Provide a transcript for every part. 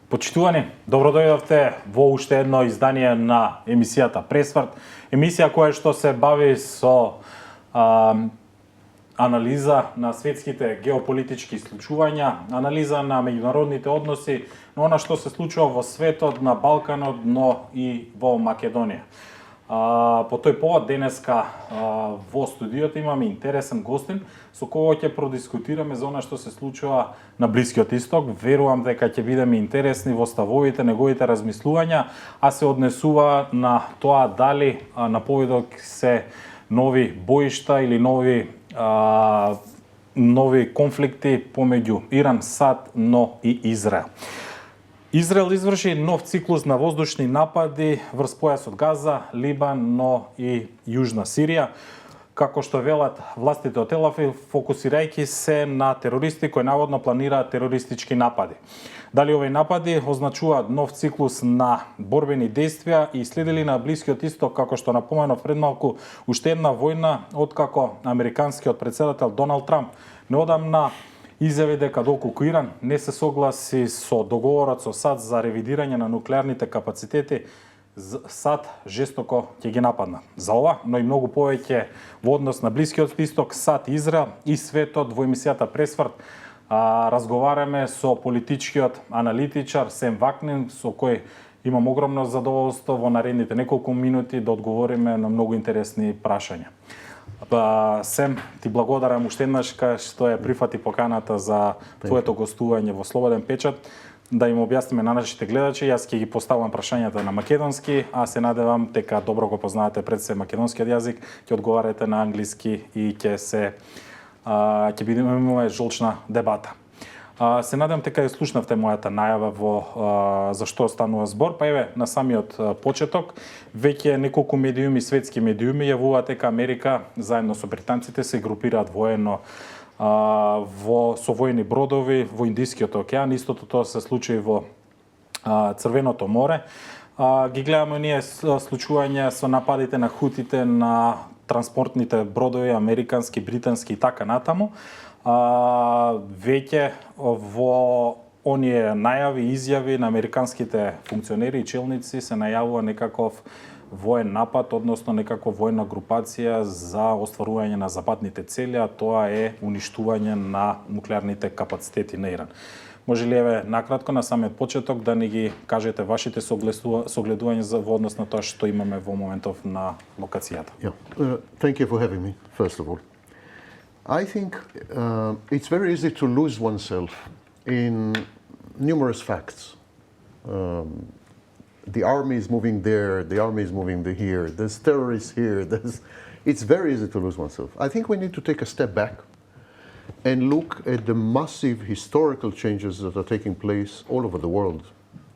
Почитувани, добро дојдовте во уште едно издание на емисијата Пресврт. Емисија која што се бави со анализа на светските геополитички случувања, анализа на меѓународните односи, на она што се случува во светот, на Балканот, но и во Македонија. По тој повод денеска во студиото имаме интересен гостин со кого ќе продискутираме за она што се случува на Блискиот Исток. Верувам дека ќе бидеме интересни во ставовите, неговите размислувања, а се однесува на тоа дали на поведок се нови боишта или нови конфликти помеѓу Иран, САД, но и Израел. Израел изврши нов циклус на воздушни напади врз појасот Газа, Либан, но и Јужна Сирија. Како што велат властите од Телавив, фокусирајќи се на терористи кои наводно планираат терористички напади. Дали овие напади означуваат нов циклус на борбени действија и следили на Блискиот Исток, како што напоменав пред малку, уште една војна откако американскиот председател Доналд Трамп неодамна изјави дека доколку Иран не се согласи со договорот со САД за ревидирање на нуклеарните капацитети, САД жестоко ќе ги нападна. За ова, но и многу повеќе во однос на Блискиот Исток, САД, Израел и светот во емисијата Пресврт разговараме со политичкиот аналитичар Сем Вакнин, со кој имам огромно задоволство во наредните неколку минути да одговориме на многу интересни прашања. Сем, ти благодарам уште еднаш што ја прифати поканата за твоето гостување во Слободен печат, да им објасниме на нашите гледачи. Јас ќе ги поставам прашањата на македонски, а се надевам дека добро го познаете пред се македонскиот јазик, ќе одговарате на англиски и ќе бидеме жолчна дебата. Се надевам дека ја слушнавте мојата најава во за што станува збор, па еве на самиот почеток веќе неколку медиуми, светски медиуми јавуваат дека Америка заедно со британците се групираат воено со воени бродови во Индискиот океан. Истото тоа се случи во Црвеното море. Ги гледаме ние случувања со нападите на хутите на транспортните бродови американски, британски и така натаму. Веќе во оние најави, изјави на американските функционери и челници се најавува некаков воен напад, односно некаква воена групација за остварување на западните цели, а тоа е уништување на нуклеарните капацитети на Иран. Може ли еве накратко на самиот почеток да ни ги кажете вашите согледувања во однос на тоа што имаме во моментов на локацијата? Thank you for having me, first of all. I think it's very easy to lose oneself in numerous facts. The army is moving there, the army is moving here, there's terrorists here. It's very easy to lose oneself. I think we need to take a step back and look at the massive historical changes that are taking place all over the world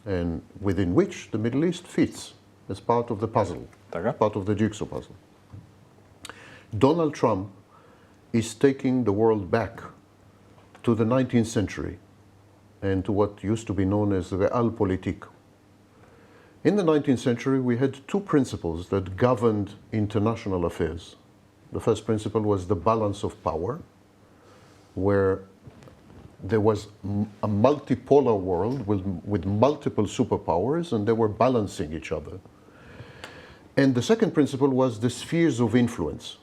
and within which the Middle East fits as part of the puzzle, part of the jigsaw puzzle. Donald Trump is taking the world back to the 19th century and to what used to be known as realpolitik. In the 19th century, we had two principles that governed international affairs. The first principle was the balance of power, where there was a multipolar world with multiple superpowers, and they were balancing each other. And the second principle was the spheres of influence.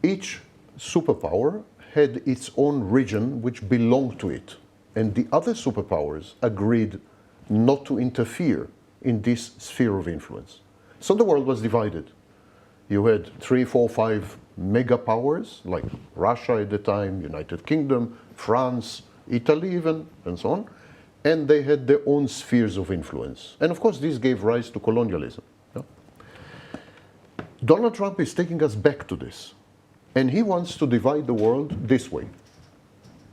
Each superpower had its own region which belonged to it, and the other superpowers agreed not to interfere in this sphere of influence. So the world was divided. You had 3, 4, 5 mega powers like Russia at the time, United Kingdom, France, Italy even, and so on, and they had their own spheres of influence. And of course this gave rise to colonialism. Donald Trump is taking us back to this, and he wants to divide the world this way.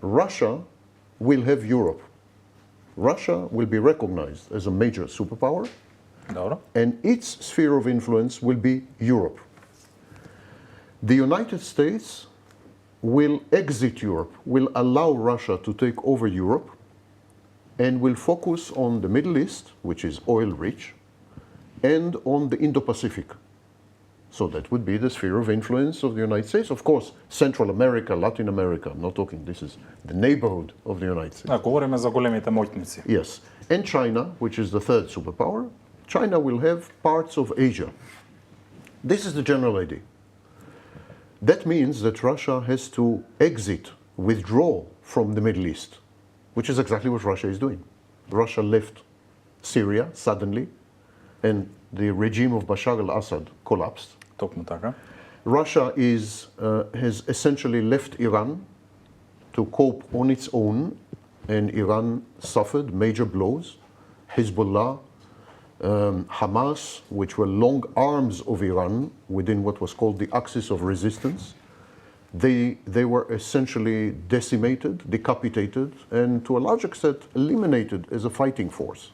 Russia will have Europe. Russia will be recognized as a major superpower, and its sphere of influence will be Europe. The United States will exit Europe, will allow Russia to take over Europe, and will focus on the Middle East, which is oil-rich, and on the Indo-Pacific. So that would be the sphere of influence of the United States. Of course, Central America, Latin America, I'm not talking, this is the neighborhood of the United States. Да, говориме за големите моќници. Yes. And China, which is the third superpower, China will have parts of Asia. This is the general idea. That means that Russia has to exit, withdraw from the Middle East, which is exactly what Russia is doing. Russia left Syria suddenly, and the regime of Bashar al-Assad collapsed. Токму така. Russia has essentially left Iran to cope on its own, and Iran suffered major blows. Hezbollah, Hamas, which were long arms of Iran within what was called the axis of resistance, they were essentially decimated, decapitated, and to a large extent eliminated as a fighting force.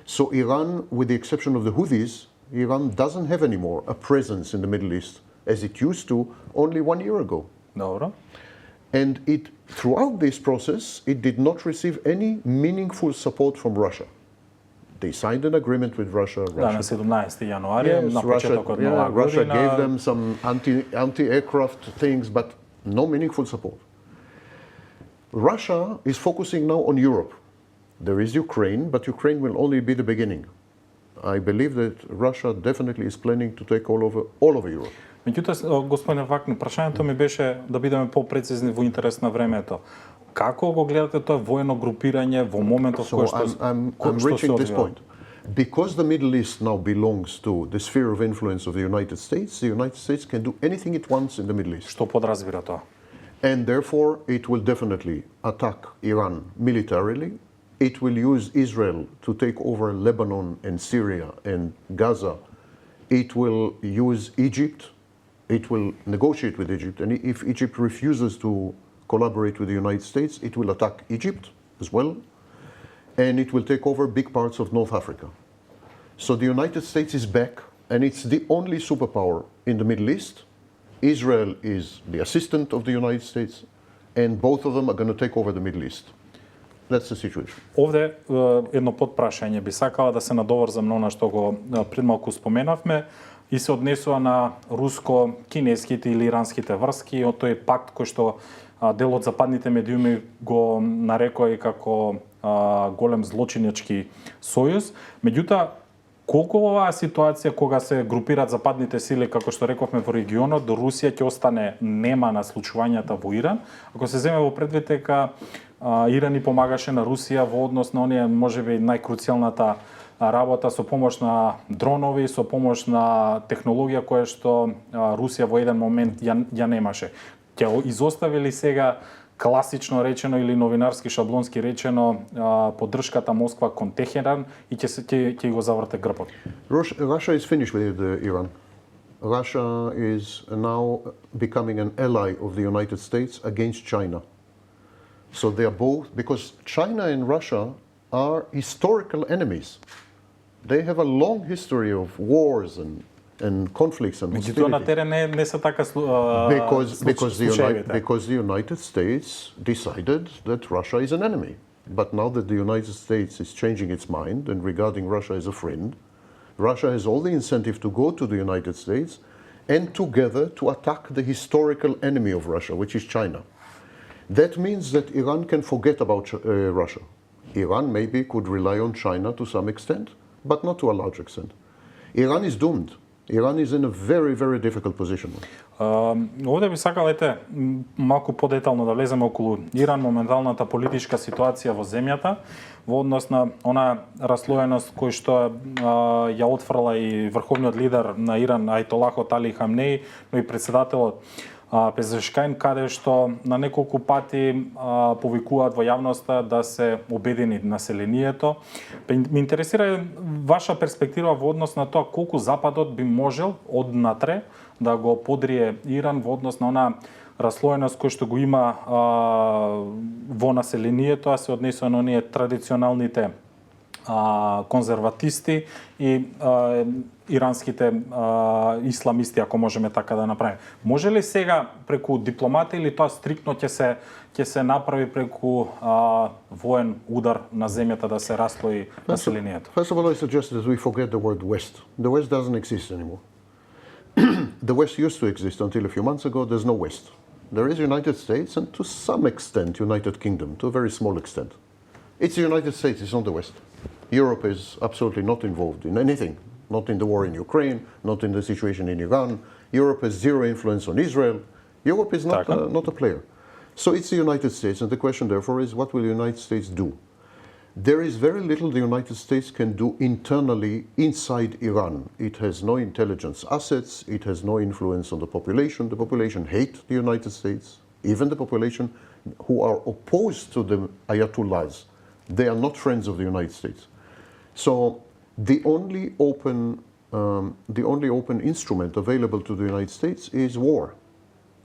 So Iran, with the exception of the Houthis, Iran doesn't have anymore a presence in the Middle East as it used to only 1 year ago. Добро. And throughout this process, it did not receive any meaningful support from Russia. They signed an agreement with Russia. Да, на 17 јануари, Yes, на почетокот на оваа Russia година. gave them some anti-aircraft things, but no meaningful support. Russia is focusing now on Europe. There is Ukraine, but Ukraine will only be the beginning. I believe that Russia definitely is planning to take all over Europe. Меѓутоа, господин Вакнин, прашањето ми беше да бидеме попрецизни во интерес на времето. Како го гледате тоа воено групирање во моментот So кој што I'm кој што се reaching this одвива? point. Because the Middle East now belongs to the sphere of influence of the United States can do anything it wants in the Middle East. Што подразбира тоа? And therefore, it will definitely attack Iran militarily. It will use Israel to take over Lebanon and Syria and Gaza. It will use Egypt. It will negotiate with Egypt. And if Egypt refuses to collaborate with the United States, it will attack Egypt as well. And it will take over big parts of North Africa. So the United States is back, and it's the only superpower in the Middle East. Israel is the assistant of the United States, and both of them are going to take over the Middle East. That's the situation. Овде едно подпрашање би сакала да се надоврзам на она што го пред малку споменавме и се однесува на руско-кинеските или иранските врски, од тој пакт кој што дел од западните медиуми го нарекоа и како голем злочинечки сојуз. Меѓутоа, колку оваа ситуација кога се групираат западните сили, како што рековме во регионот, до Русија ќе остане нема на случувањата во Иран, ако се земе во предвид дека Иран и помагаше на Русија во однос на оние можеби најкруцијалната работа со помош на дронови, со помош на технологија која што Русија во еден момент ја немаше. Ќе изостави ли сега класично речено или новинарски шаблонски речено поддршката Москва кон Техеран и ќе го заврте грбот? Russia is finished with Iran. Russia is now becoming an ally of the United States against China. So they are both, because China and Russia are historical enemies. They have a long history of wars and conflicts and Меѓутоа на hostility. терен не се така Because the United States decided that Russia is an enemy. But now that the United States is changing its mind and regarding Russia as a friend, Russia has all the incentive to go to the United States and together to attack the historical enemy of Russia, which is China. That means that Iran can forget about Russia. Iran maybe could rely on China to some extent, but not to a large extent. Iran is doomed. Iran is in a very, very difficult position. Овде би сакал малку подетално да влеземе околу Иран, моменталната политичка ситуација во земјата, во однос на она раслоеност кој што ја отфрла и врховниот лидер на Иран Ајтолахот Али Хамнеи, но и председателот Пезешкајн, каде што на неколку пати повикуваат во јавноста да се обедини населението. Ме интересира ваша перспектива во однос на тоа колку Западот би можел однатре да го подрие Иран во однос на она раслоеност кој што го има во населението, а се однесува на оние традиционалните конзерватисти и иранските исламисти, ако можеме така да направиме. Може ли сега преку дипломата или тоа стриктно ќе се направи преку воен удар на земјата да се раслои населението? First of all, I suggest that we forget the word West. The West doesn't exist anymore. the West used to exist until a few months ago. There's no West. There is United States and to some extent United Kingdom, to a very small extent. It's the United States, it's not the West. Europe is absolutely not involved in anything, not in the war in Ukraine, not in the situation in Iran. Europe has zero influence on Israel. Europe is not a player. So it's the United States, and the question therefore is, what will the United States do? There is very little the United States can do internally inside Iran. It has no intelligence assets, it has no influence on the population. The population hate the United States, even the population who are opposed to the Ayatollahs. They are not friends of the United States. So the only open instrument available to the United States is war.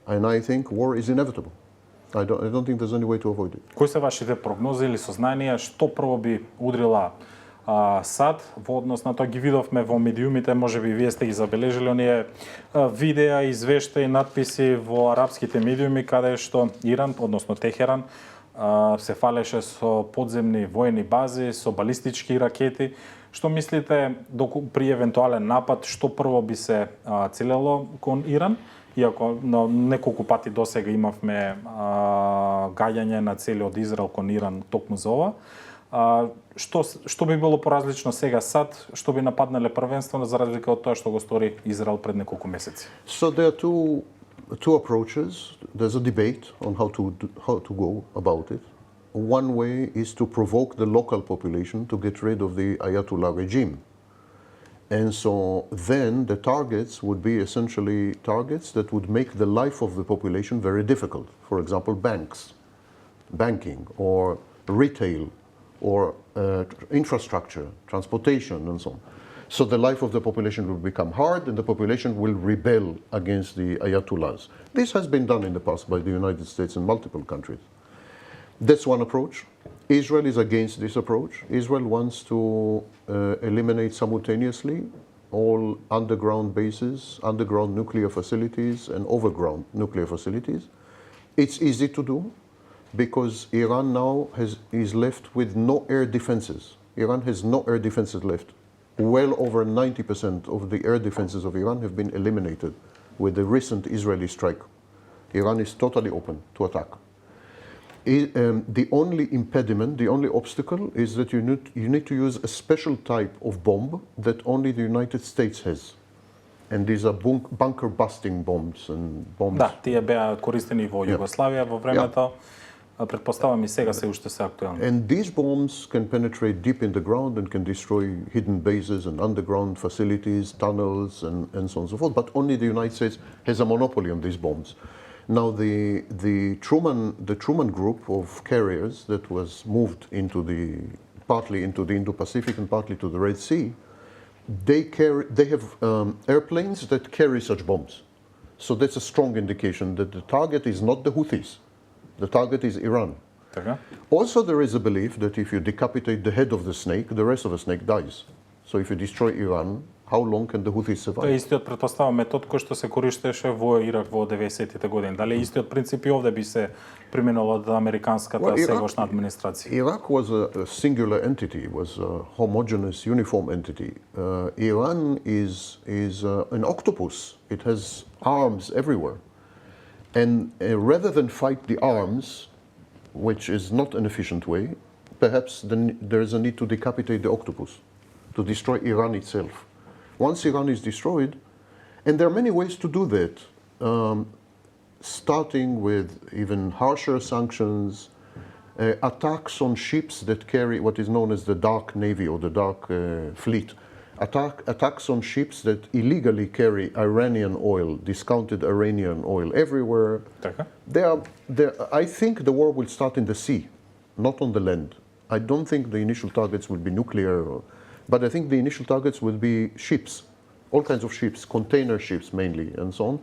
And I think war is inevitable. I don't think there's any way to avoid it. Кои се вашите прогнози или сознанија што прво би удрила САД во однос на тоа? Ги видовме во медиумите, можеби вие сте ги забележали оние видеа, извештаи, надписи во арапските медиуми каде што Иран, односно Техеран, се фалеше со подземни воени бази, со балистички ракети. Што мислите при евентуален напад, што прво би се целело кон Иран? Иако на неколку пати досега имавме гаѓање на целиот Израел кон Иран токму за ова. Што би било поразлично сега САД, што би нападнале првенствено за разлика од тоа што го стори Израел пред неколку месеци? So there are two approaches. There's a debate on how to go about it. One way is to provoke the local population to get rid of the Ayatollah regime. And so then the targets would be essentially targets that would make the life of the population very difficult. For example, banking, or retail, or infrastructure, transportation, and so on. So the life of the population will become hard, and the population will rebel against the Ayatollahs. This has been done in the past by the United States and multiple countries. That's one approach. Israel is against this approach. Israel wants to eliminate simultaneously all underground bases, underground nuclear facilities, and overground nuclear facilities. It's easy to do because Iran now is left with no air defenses. Iran has no air defenses left. Well over 90% of the air defenses of Iran have been eliminated with the recent Israeli strike. Iran is totally open to attack. The only impediment, the only obstacle is that you need to use a special type of bomb that only the United States has. And these are bunker busting bombs and bombs. Да, тие беа користени во Југославија во времето. Предпоставам и сега се уште се актуелни. And these bombs can penetrate deep in the ground and can destroy hidden bases and underground facilities, tunnels, and so on and so forth. But only the United States has a monopoly on these bombs. Now, the Truman group of carriers that was moved partly into the Indo-Pacific and partly to the Red Sea, they have airplanes that carry such bombs. So that's a strong indication that the target is not the Houthis. The target is Iran. Така. Also, there is a belief that if you decapitate the head of the snake, the rest of the snake dies. So if you destroy Iran, how long can the Houthis survive? Тоа е истиот, претпоставам, метод кој што се користеше во Ирак во 90-тите години. Дали истиот принцип и овде би се применил од американската сегашна администрација? Iraq was a singular entity, was a homogeneous, uniform entity. Iran is an octopus. It has arms everywhere. And rather than fight the arms, which is not an efficient way, perhaps there is a need to decapitate the octopus, to destroy Iran itself. Once Iran is destroyed, and there are many ways to do that, starting with even harsher sanctions, attacks on ships that carry what is known as the dark navy or the dark fleet, attacks on ships that illegally carry Iranian oil, discounted Iranian oil everywhere. I think the war will start in the sea, not on the land. I don't think the initial targets will be nuclear, but I think the initial targets will be ships, all kinds of ships, container ships mainly, and so on,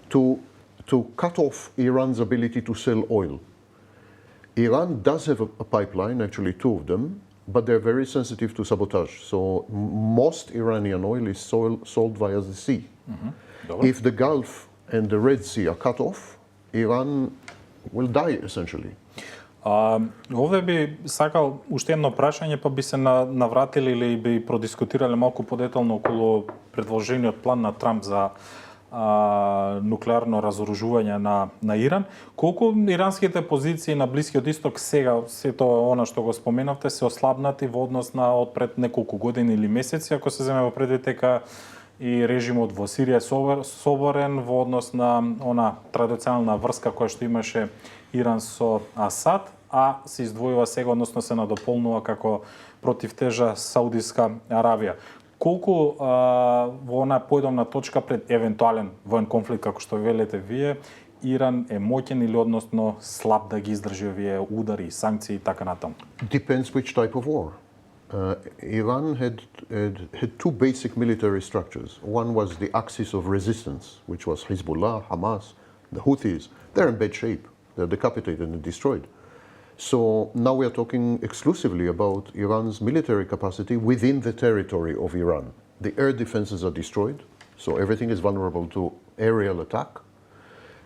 to cut off Iran's ability to sell oil. Iran does have a pipeline, actually two of them, but they're very sensitive to sabotage. So most Iranian oil is sold via the sea. Mm-hmm. If the Gulf and the Red Sea are cut off, Iran will die essentially. Овде би сакал уште едно прашање, па би се навратили или би продискутирале малку подетално околу предложениот план на Трамп за нуклеарно разоружување на Иран. Колку иранските позиции на Блискиот Исток сега, сето она што го споменавте, се ослабнати во однос на од пред неколку години или месеци, ако се земе во предвид дека и режимот во Сирија е соборен во однос на она традиционална врска која што имаше Иран со Асад, а се издвојува сега, односно се надополнува како противтежа Саудиска Аравија. Колку во она поедомна точка пред евентуален воен конфликт, како што велите вие, Иран е моќен или односно слаб да ги издржи овие удари, санкции и така натаму? Depends which type of war. Iran had two basic military structures. One was the axis of resistance, which was Hezbollah, Hamas, the Houthis. They're in bad shape. They're decapitated and destroyed. So now we are talking exclusively about Iran's military capacity within the territory of Iran. The air defenses are destroyed, so everything is vulnerable to aerial attack.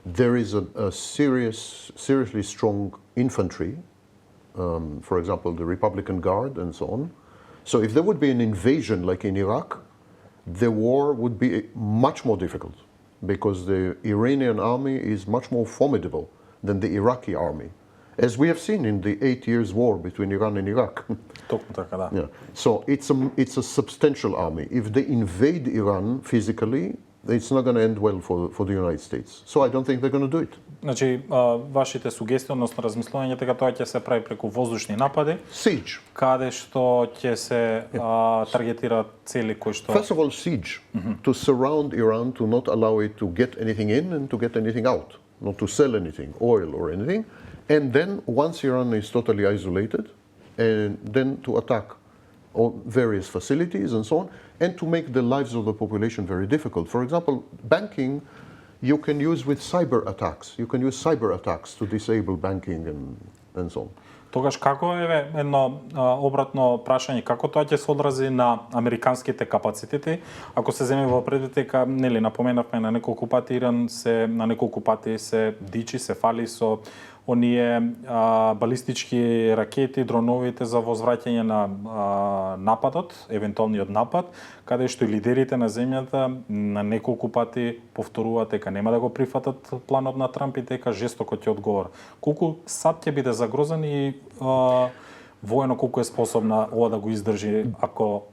There is a seriously strong infantry, for example, the Republican Guard and so on. So if there would be an invasion like in Iraq, the war would be much more difficult because the Iranian army is much more formidable than the Iraqi army, as we have seen in the 8 years war between Iran and Iraq. Токму така, да. Yeah. So it's a substantial army. If they invade Iran physically, it's not going to end well for the United States. So I don't think they're going to do it. Значи, вашите сугестии, односно размислување, дека тоа ќе се прави преку воздушни напади, Siege. каде што ќе се таргетираат цели кои што... First of all, siege. To surround Iran, to not allow it to get anything in and to get anything out. Not to sell anything, oil or anything. And then, once Iran is totally isolated, and then to attack all various facilities and so on, and to make the lives of the population very difficult. For example, banking, you can use with cyber attacks. You can use cyber attacks to disable banking and so on. Тогаш како е едно обратно прашање, како тоа ќе се одрази на американските капацитети, ако се земе во предвид дека, нели, напоменавме на неколку пати Иран на неколку пати се дичи, се фали со оние балистички ракети, дроновите за возвраќање на нападот, евентуалниот напад, каде што и лидерите на земјата на неколку пати повторуваат дека нема да го прифатат планот на Трамп и дека жестоко ќе одговора. Колку САД ќе биде загрозен и воено колку е способна ова да го издржи ако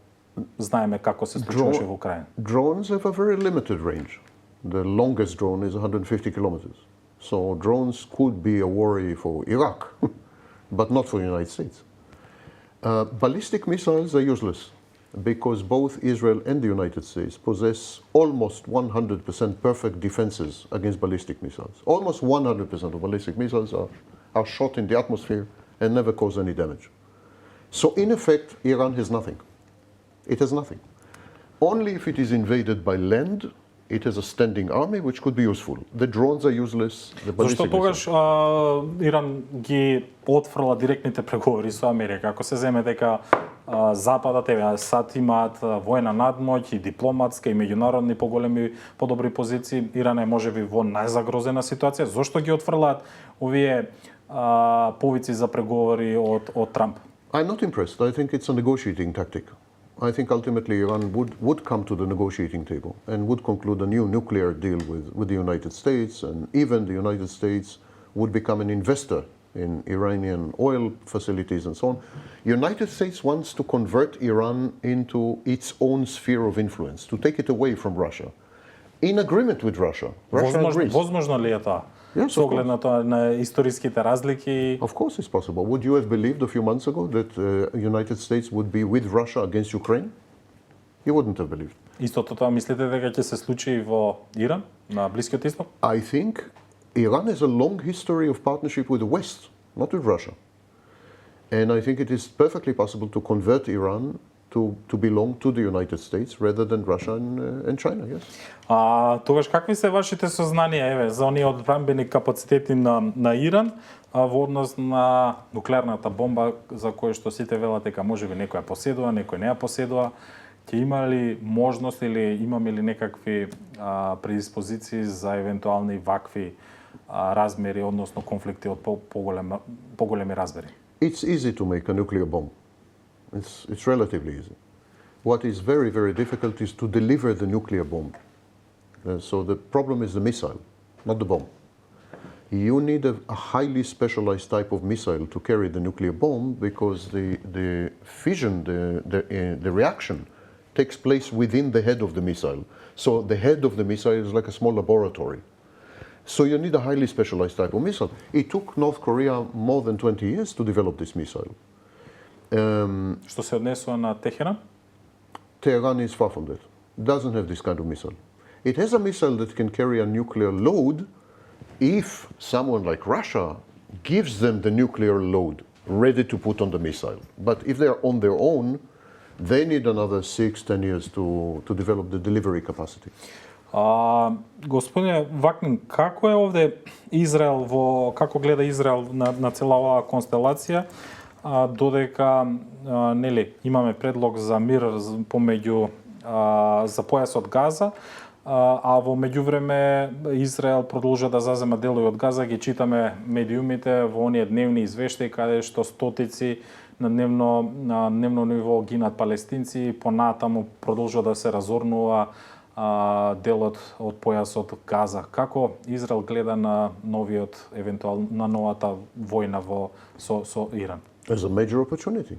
знаеме како се случуваше во Украина? Drones have a very limited range. The longest drone is 150 kilometers. So drones could be a worry for Iraq, but not for the United States. Ballistic missiles are useless because both Israel and the United States possess almost 100% perfect defenses against ballistic missiles. Almost 100% of ballistic missiles are shot in the atmosphere and never cause any damage. So in effect, Iran has nothing. It has nothing. Only if it is invaded by land, it has a standing army which could be useful. The drones are useless. The ballistic Зашто тогаш Иран ги отфрла директните преговори со Америка? Ако се земе дека Западот, САД имаат воена надмоќ и дипломатска и меѓународни поголеми, подобри позиции, Иран е можеби во најзагрозена ситуација. Зошто ги отфрлаат овие повици за преговори од Трамп? I'm not impressed. I think it's a negotiating tactic. I think ultimately Iran would come to the negotiating table and would conclude a new nuclear deal with the United States, and even the United States would become an investor in Iranian oil facilities and so on. United States wants to convert Iran into its own sphere of influence, to take it away from Russia. In agreement with Russia. Russia agrees. Возможно ли е тоа? Yes, Со оглед на тоа на историските разлики. Of course it's possible. Would you have believed a few months ago that United States would be with Russia against Ukraine? You wouldn't have believed. Истото тоа мислите дека ќе се случи и во Иран, на Блискиот Исток? I think Iran has a long history of partnership with the West, not with Russia. And I think it is perfectly possible to convert Iran to belong to the United States rather than Russia and China, yes. Тогаш какви се вашите сознанија за оние одбранбени капацитети на Иран во однос на нуклеарната бомба за која што сите велат дека можеби некој ја поседува, некој не ја поседува? Ќе има ли можност или имаме ли некакви предиспозиции за евентуални вакви размери, односно конфликти од поголеми размери? It's easy to make a nuclear bomb. It's relatively easy. What is very, very difficult is to deliver the nuclear bomb. So the problem is the missile, not the bomb. You need a highly specialized type of missile to carry the nuclear bomb because the fission, the reaction takes place within the head of the missile. So the head of the missile is like a small laboratory. So you need a highly specialized type of missile. It took North Korea more than 20 years to develop this missile. Што се однесува на Техеран? Tehran is far from that. Doesn't have this kind of missile. It has a missile that can carry a nuclear load if someone like Russia gives them the nuclear load ready to put on the missile. But if they are on their own, they need another 6-10 years to develop the delivery capacity. Господине Вакнин, како е овде Израел како гледа Израел на цела оваа констелација, додека нели имаме предлог за мир помеѓу за појасот Газа, а во меѓувреме Израел продолжува да зазема делови од Газа, ги читаме медиумите во оние дневни извештаи каде што стотици на дневно ниво гинат палестинци, понатаму продолжува да се разорнува делот од појасот Газа. Како Израел гледа на на новата војна со Иран? There's a major opportunity.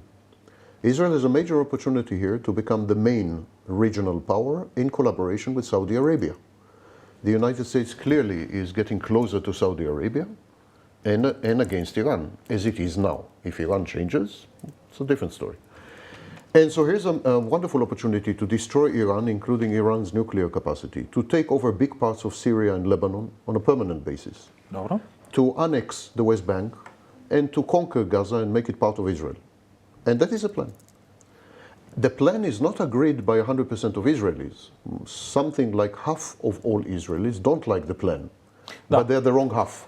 Israel has a major opportunity here to become the main regional power in collaboration with Saudi Arabia. The United States clearly is getting closer to Saudi Arabia and against Iran, as it is now. If Iran changes, it's a different story. And so here's a wonderful opportunity to destroy Iran, including Iran's nuclear capacity, to take over big parts of Syria and Lebanon on a permanent basis, Dobro. to annex the West Bank, and to conquer Gaza and make it part of Israel. And that is a plan. The plan is not agreed by 100% of Israelis. Something like half of all Israelis don't like the plan, but they're the wrong half.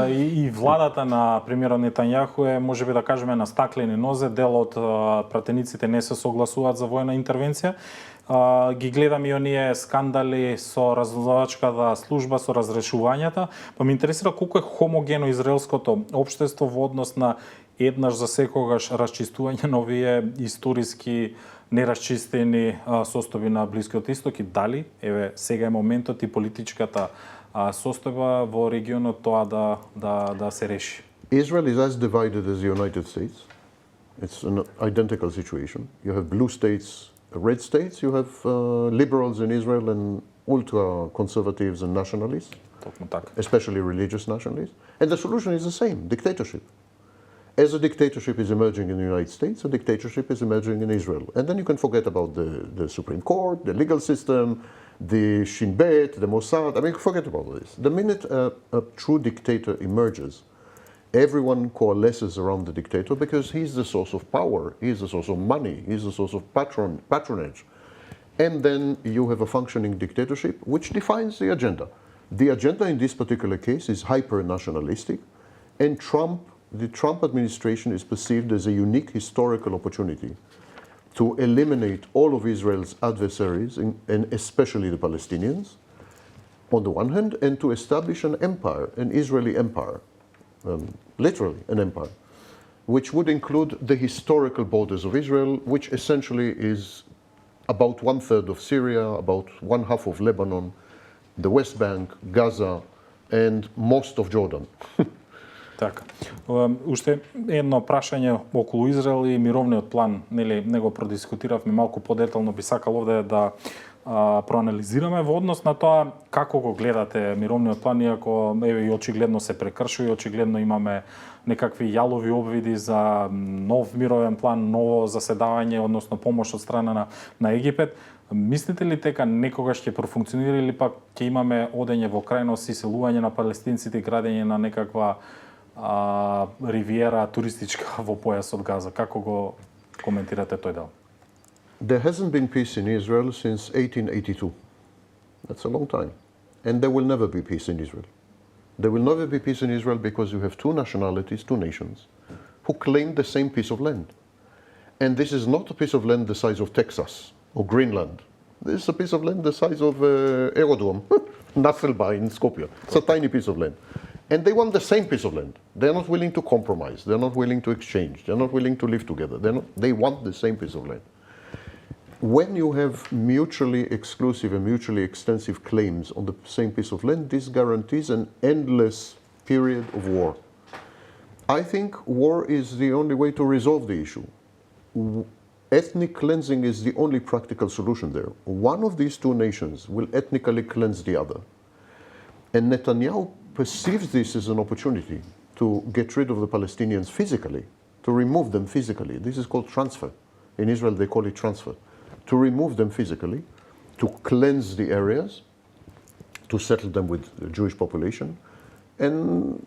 И владата на премиерот Нетањаху е, можеби да кажеме, на стаклени нозе. Дел од пратениците не се согласуваат за војна интервенција. Ги гледам и оние скандали со разузнавачката служба, со разрешувањата. Па ме интересира колку е хомогено израелското општество во однос на еднаш за секогаш расчистување на овие историски нерасчистени состојби на Блискиот Исток и дали еве сега е моментот и политичката состојба во регионот тоа да се реши. Israel is as divided as the United States. It's an identical situation. You have blue states, red states. You have liberals in Israel and ultra-conservatives and nationalists, especially religious nationalists. And the solution is the same, dictatorship. As a dictatorship is emerging in the United States, a dictatorship is emerging in Israel. And then you can forget about the Supreme Court, the legal system, the Shin Bet, the Mossad. I mean, forget about all this. The minute a true dictator emerges, everyone coalesces around the dictator because he's the source of power, he's the source of money, he's the source of patronage. And then you have a functioning dictatorship which defines the agenda. The agenda in this particular case is hyper-nationalistic, and the Trump administration is perceived as a unique historical opportunity to eliminate all of Israel's adversaries, and especially the Palestinians, on the one hand, and to establish an empire, an Israeli empire, literally an empire, which would include the historical borders of Israel, which essentially is about 1/3 of Syria, about 1/2 of Lebanon, the West Bank, Gaza, and most of Jordan. Така. Уште едно прашање околу Израел и мировниот план, нели, не го продискутиравме малку подетално, би сакал овде да проанализираме во однос на тоа како го гледате мировниот план, иако еве и очигледно се прекршува и очигледно имаме некакви јалови обвиди за нов мировен план, ново заседавање, односно помош од страна на Египет. Мислите ли дека некогаш ќе профункционира или пак ќе имаме одење во крајност, иселување на палестинците и градење на некаква ривиера туристичка во појасот Газа? Како го коментирате тој дел? There hasn't been peace in Israel since 1882. That's a long time. And there will never be peace in Israel. There will never be peace in Israel because you have two nationalities, two nations, who claim the same piece of land. And this is not a piece of land the size of Texas or Greenland. This is a piece of land the size of Aerodrome, Nasselba in Skopje. It's a tiny piece of land. And they want the same piece of land. They're not willing to compromise. They're not willing to exchange. They're not willing to live together. They want the same piece of land. when you have mutually exclusive and mutually extensive claims on the same piece of land, this guarantees an endless period of war. I think war is the only way to resolve the issue. Ethnic cleansing is the only practical solution there. One of these two nations will ethnically cleanse the other. And Netanyahu perceives this as an opportunity to get rid of the Palestinians physically, to remove them physically. This is called transfer. In Israel, they call it transfer. To remove them physically, to cleanse the areas, to settle them with the Jewish population. And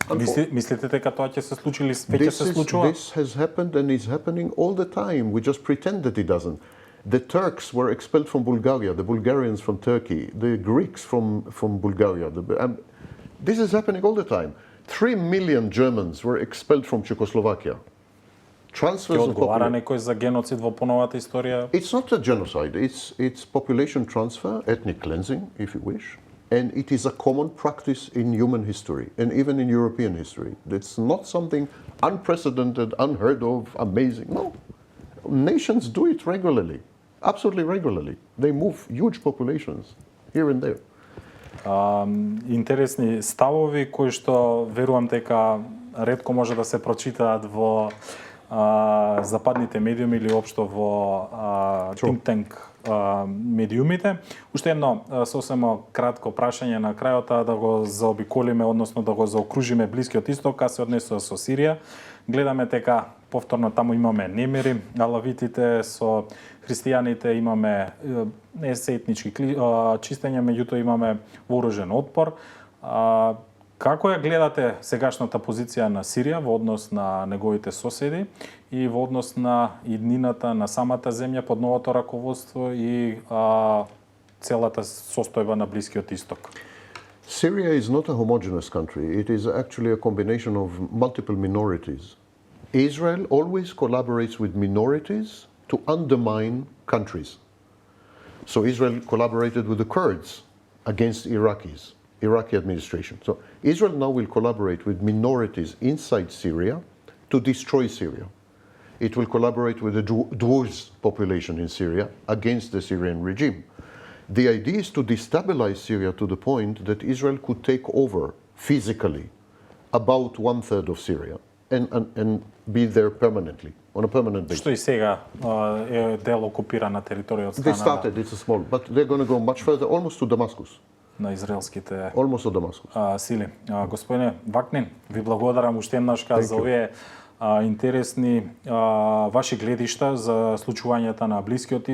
Мислите дека тоа ќе се случи или веќе се случува? This has happened and is happening all the time. We just pretend that it doesn't. The Turks were expelled from Bulgaria, the Bulgarians from Turkey, the Greeks from Bulgaria. This is happening all the time. 3 million Germans were expelled from Czechoslovakia. Transfers Ќе of одговара population. некој за геноцид во поновата историја? It's not a genocide. It's population transfer, ethnic cleansing, if you wish. And it is a common practice in human history and even in European history. It's not something unprecedented, unheard of, amazing. No. Nations do it regularly, absolutely regularly. They move huge populations here and there. Интересни ставови кои што верувам дека ретко може да се прочитаат во западните медиуми или општо во think tank медиумите. Уште едно сосема кратко прашање на крајот, да го заобиколиме, односно да го заокружиме Блискиот исток, а се однесува со Сирија. Гледаме дека повторно таму имаме немири, алавитите со христијаните, имаме не се етнички чистења, меѓутоа имаме вооружен отпор. Како ја гледате сегашната позиција на Сирија во однос на неговите соседи и во однос на иднината на самата земја под новото раководство и целата состојба на Блискиот исток? Syria is not a homogeneous country. It is actually a combination of multiple minorities. Israel always collaborates with minorities to undermine countries. So Israel collaborated with the Kurds against Iraqi administration. So Israel now will collaborate with minorities inside Syria to destroy Syria. It will collaborate with the Druze population in Syria against the Syrian regime. The idea is to destabilize Syria to the point that Israel could take over physically about 1/3 of Syria and be there permanently, on a permanent basis. Што и сега е дел окупирана територија од They страна started, it's a small, but they're going to go much further, almost to Damascus. на израелските Almost to Damascus. сили. Господине Вакнин, ви благодарам уште еднаш за овие интересни ваши гледишта за случувањата на Блискиот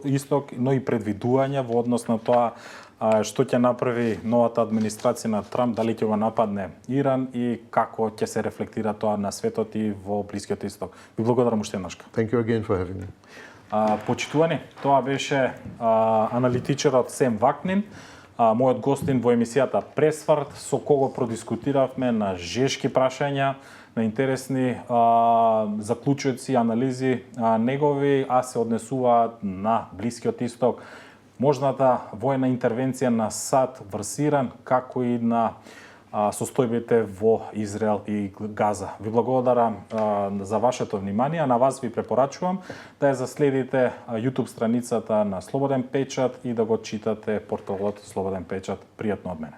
исток, но и предвидувања во однос на тоа што ќе направи новата администрација на Трамп, дали ќе го нападне Иран и како ќе се рефлектира тоа на светот и во Блискиот исток. Ви благодарам уште еднаш. Thank you again for having me. Почитувани, тоа беше аналитичарот Сем Вакнин, мојот гостин во емисијата Пресврт, со кого продискутиравме на жешки прашања, на интересни заклучоци, анализи негови, а се однесуваат на Блискиот исток, можната војна интервенција на САД врз Иран, како и на состојбите во Израел и Газа. Ви благодарам за вашето внимание, а на вас ви препорачувам да ја заследите YouTube страницата на Слободен печат и да го читате порталот Слободен печат. Пријатно од мене.